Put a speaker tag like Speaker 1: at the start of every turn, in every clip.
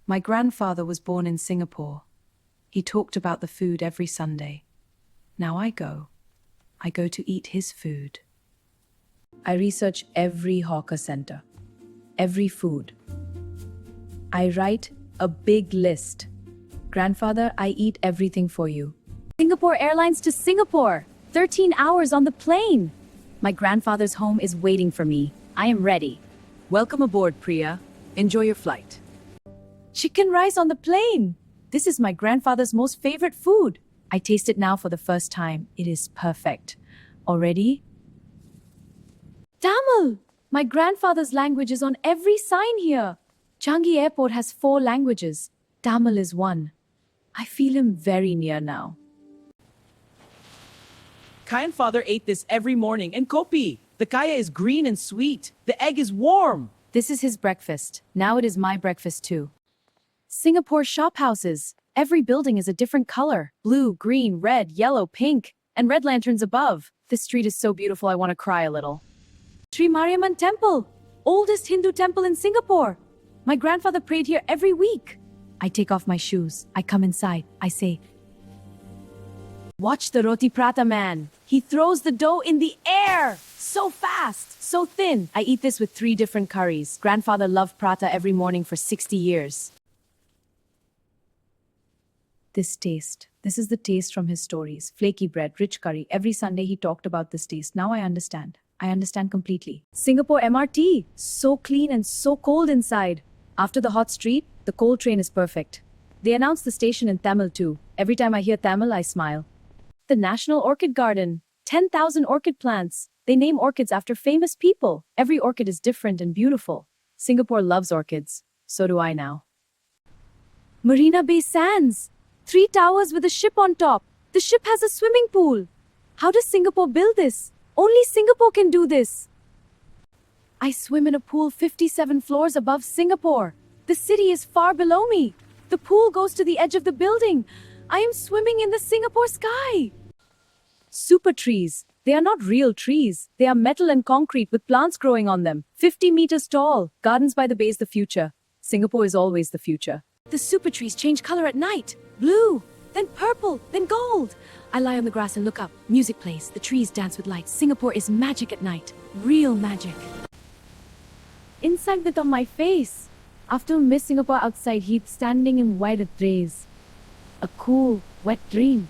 Speaker 1: My grandfather was born in Singapore. He talked about the food every Sunday. Now I go. I go to eat his food. I research every hawker center, every food. I write a big list. Grandfather, I eat everything for you.
Speaker 2: Singapore Airlines to Singapore. 13 hours on the plane. My grandfather's home is waiting for me. I am ready.
Speaker 1: Welcome aboard, Priya. Enjoy your flight.
Speaker 2: Chicken rice on the plane. This is my grandfather's most favorite food. I taste it now for the first time. It is perfect. Already? Tamil! My grandfather's language is on every sign here. Changi Airport has 4 languages. Tamil is one. I feel him very near now.
Speaker 3: Grandfather ate this every morning, and kopi. The kaya is green and sweet. The egg is warm.
Speaker 2: This is his breakfast. Now it is my breakfast too. Singapore shophouses. Every building is a different color. Blue, green, red, yellow, pink, and red lanterns above. This street is so beautiful I want to cry a little. Sri Mariamman Temple. Oldest Hindu temple in Singapore. My grandfather prayed here every week. I take off my shoes. I come inside. I say, watch the roti prata man. He throws the dough in the air. So fast, so thin. I eat this with 3 different curries. Grandfather loved prata every morning for 60 years. This taste. This is the taste from his stories. Flaky bread, rich curry. Every Sunday he talked about this taste. Now I understand. I understand completely. Singapore MRT. So clean and so cold inside. After the hot street, the cold train is perfect. They announced the station in Tamil too. Every time I hear Tamil, I smile. The National Orchid Garden. 10,000 orchid plants. They name orchids after famous people. Every orchid is different and beautiful. Singapore loves orchids. So do I now. Marina Bay Sands. 3 towers with a ship on top. The ship has a swimming pool. How does Singapore build this? Only Singapore can do this. I swim in a pool 57 floors above Singapore. The city is far below me. The pool goes to the edge of the building. I am swimming in the Singapore sky. Supertrees. They are not real trees. They are metal and concrete with plants growing on them. 50 meters tall. Gardens by the Bay is the future. Singapore is always the future. The supertrees change color at night. Blue, then purple, then gold. I lie on the grass and look up. Music plays. The trees dance with lights. Singapore is magic at night. Real magic. Inside with on my face. After Miss Singapore outside heat standing in white rays. A cool, wet dream.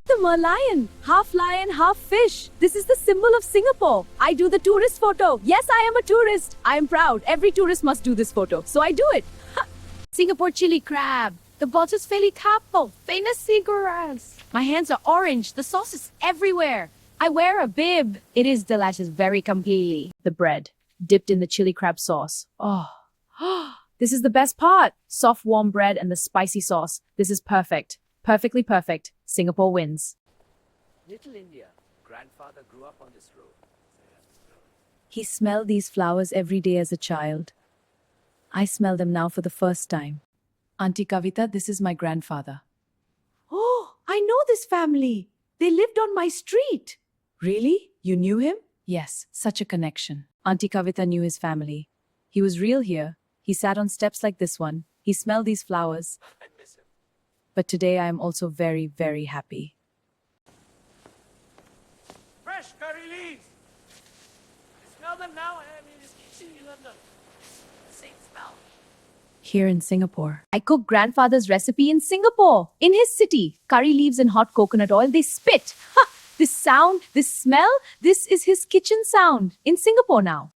Speaker 2: The merlion, half fish. This is the symbol of Singapore. I do the tourist photo. Yes, I am a tourist. I am proud. Every tourist must do this photo. So I do it. Singapore chili crab. The bottom's fairly couple. Famous cigarettes. My hands are orange. The sauce is everywhere. I wear a bib. It is delicious very completely. The bread, dipped in the chili crab sauce. Oh. This is the best part. Soft, warm bread and the spicy sauce. This is perfect. Perfectly perfect. Singapore wins.
Speaker 3: Little India. Grandfather grew up on this road.
Speaker 2: He smelled these flowers every day as a child. I smell them now for the first time. Auntie Kavita, this is my grandfather. Oh, I know this family. They lived on my street. Really? You knew him? Yes, such a connection. Auntie Kavita knew his family. He was real here. He sat on steps like this one. He smelled these flowers.
Speaker 3: I miss him.
Speaker 2: But today I am also very, very happy.
Speaker 3: Fresh curry leaves. I smell them now. It's kitchen in London. Same smell.
Speaker 2: Here in Singapore. I cook grandfather's recipe in Singapore. In his city. Curry leaves and hot coconut oil. They spit. Ha! This sound, this smell, this is his kitchen sound. In Singapore now.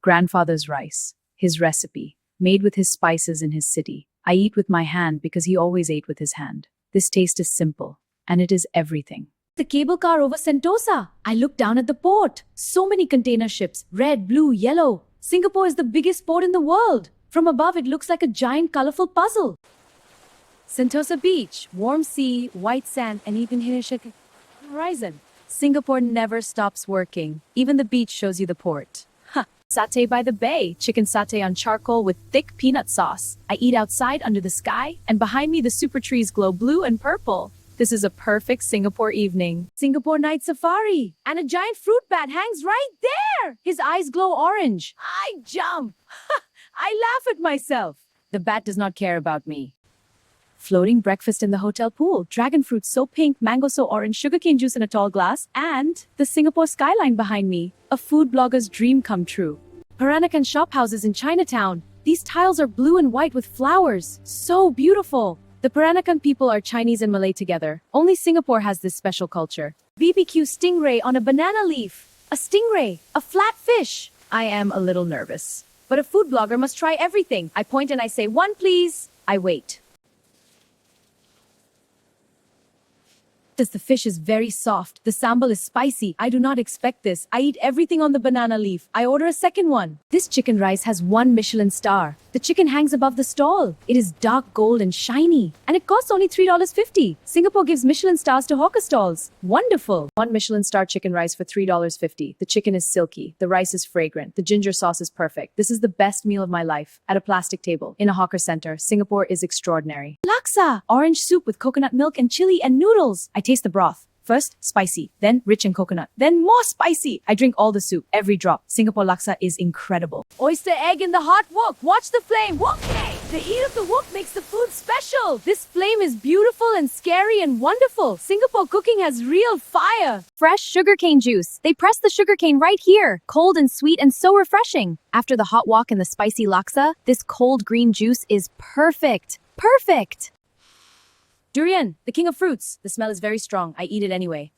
Speaker 2: Grandfather's rice. His recipe. Made with his spices in his city. I eat with my hand because he always ate with his hand. This taste is simple. And it is everything. The cable car over Sentosa. I look down at the port. So many container ships. Red, blue, yellow. Singapore is the biggest port in the world. From above, it looks like a giant colorful puzzle. Sentosa Beach. Warm sea, white sand, and even horizon. Singapore never stops working. Even the beach shows you the port. Satay by the bay, chicken satay on charcoal with thick peanut sauce. I eat outside under the sky, and behind me the Supertrees glow blue and purple. This is a perfect Singapore evening. Singapore night safari, and a giant fruit bat hangs right there. His eyes glow orange. I jump. I laugh at myself. The bat does not care about me. Floating breakfast in the hotel pool, dragon fruit so pink, mango so orange, sugarcane juice in a tall glass, and the Singapore skyline behind me, a food blogger's dream come true. Peranakan shophouses in Chinatown. These tiles are blue and white with flowers. So beautiful. The Peranakan people are Chinese and Malay together. Only Singapore has this special culture. BBQ stingray on a banana leaf. A stingray, a flat fish. I am a little nervous. But a food blogger must try everything. I point and I say, "One, please." I wait. The fish is very soft. The sambal is spicy. I do not expect this. I eat everything on the banana leaf. I order a second one. This chicken rice has 1 Michelin star. The chicken hangs above the stall. It is dark gold and shiny. And it costs only $3.50. Singapore gives Michelin stars to hawker stalls. Wonderful. 1 Michelin star chicken rice for $3.50. The chicken is silky. The rice is fragrant. The ginger sauce is perfect. This is the best meal of my life. At a plastic table. In a hawker center. Singapore is extraordinary. Laksa! Orange soup with coconut milk and chili and noodles. I taste the broth. First, spicy, then rich in coconut, then more spicy. I drink all the soup, every drop. Singapore laksa is incredible. Oyster egg in the hot wok. Watch the flame. Wok! The heat of the wok makes the food special. This flame is beautiful and scary and wonderful. Singapore cooking has real fire.
Speaker 4: Fresh sugarcane juice. They press the sugarcane right here. Cold and sweet and so refreshing. After the hot wok and the spicy laksa, this cold green juice is perfect. Perfect!
Speaker 2: Durian, the king of fruits. The smell is very strong. I eat it anyway.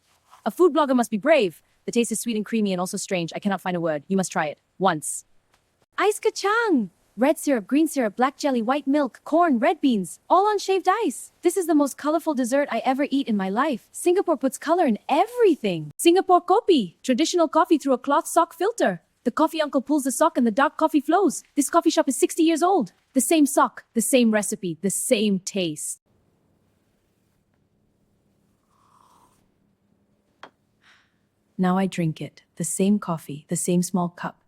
Speaker 2: A food blogger must be brave. The taste is sweet and creamy and also strange. I cannot find a word. You must try it. Once. Ice kachang! Red syrup, green syrup, black jelly, white milk, corn, red beans, all on shaved ice. This is the most colorful dessert I ever eat in my life. Singapore puts color in everything. Singapore kopi, traditional coffee through a cloth sock filter. The coffee uncle pulls the sock and the dark coffee flows. This coffee shop is 60 years old. The same sock, the same recipe, the same taste. Now I drink it. The same coffee, the same small cup.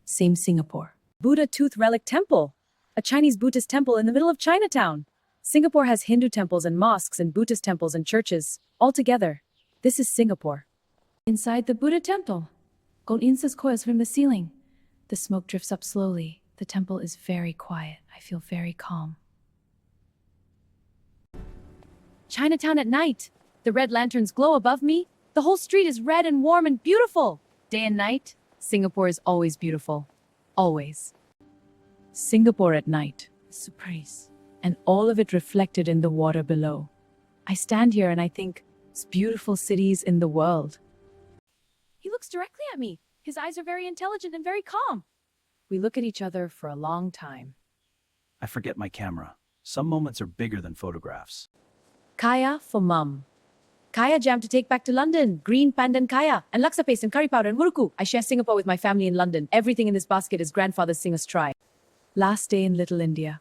Speaker 2: Same Singapore. Buddha Tooth Relic Temple. A Chinese Buddhist temple in the middle of Chinatown. Singapore has Hindu temples and mosques and Buddhist temples and churches. All together. This is Singapore. Inside the Buddha temple. Gold incense coils from the ceiling. The smoke drifts up slowly. The temple is very quiet. I feel very calm. Chinatown at night. The red lanterns glow above me. The whole street is red and warm and beautiful. Day and night, Singapore is always beautiful. Always. Singapore at night. Supertrees. And all of it reflected in the water below. I stand here and I think, it's beautiful cities in the world. He looks directly at me. His eyes are very intelligent and very calm. We look at each other for a long time.
Speaker 5: I forget my camera. Some moments are bigger than photographs.
Speaker 2: Kaya for mum. Kaya jam to take back to London. Green pandan kaya. And laksa paste and curry powder and muruku. I share Singapore with my family in London. Everything in this basket is grandfather's singer's try. Last day in Little India.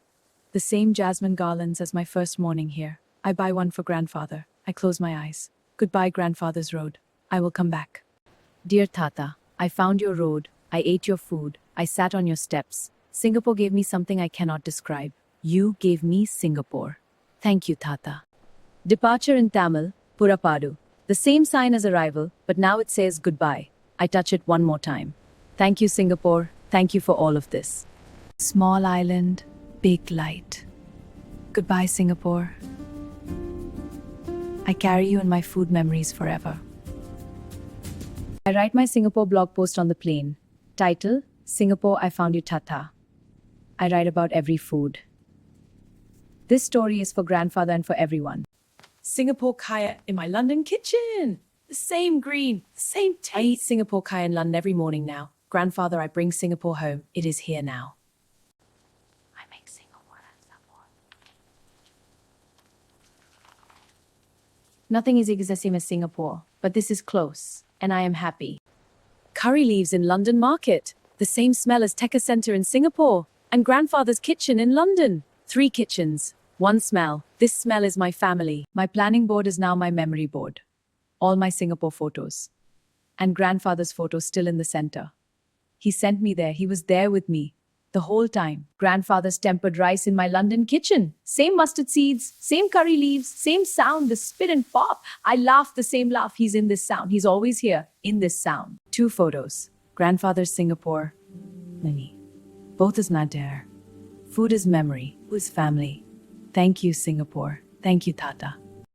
Speaker 2: The same jasmine garlands as my first morning here. I buy one for grandfather. I close my eyes. Goodbye, grandfather's road. I will come back. Dear Tata, I found your road. I ate your food. I sat on your steps. Singapore gave me something I cannot describe. You gave me Singapore. Thank you, Tata. Departure in Tamil. Purapadu. The same sign as arrival, but now it says goodbye. I touch it one more time. Thank you, Singapore. Thank you for all of this. Small island, big light. Goodbye, Singapore. I carry you in my food memories forever. I write my Singapore blog post on the plane. Title, Singapore, I Found You, Tata. I write about every food. This story is for grandfather and for everyone. Singapore kaya in my London kitchen. The same green, same taste. I eat Singapore kaya in London every morning now. Grandfather, I bring Singapore home. It is here now. I make Singapore and Singapore. Nothing is the same as Singapore, but this is close, and I am happy. Curry leaves in London Market. The same smell as Tekka Centre in Singapore. And grandfather's kitchen in London. 3 kitchens. One smell. This smell is my family. My planning board is now my memory board. All my Singapore photos. And grandfather's photo still in the center. He sent me there. He was there with me. The whole time. Grandfather's tempered rice in my London kitchen. Same mustard seeds. Same curry leaves. Same sound. The spit and pop. I laugh the same laugh. He's in this sound. He's always here. In this sound. 2 photos. Grandfather's Singapore. Nani. Both is not there.
Speaker 1: Food is memory, food is family. Thank you, Singapore. Thank you, Tata.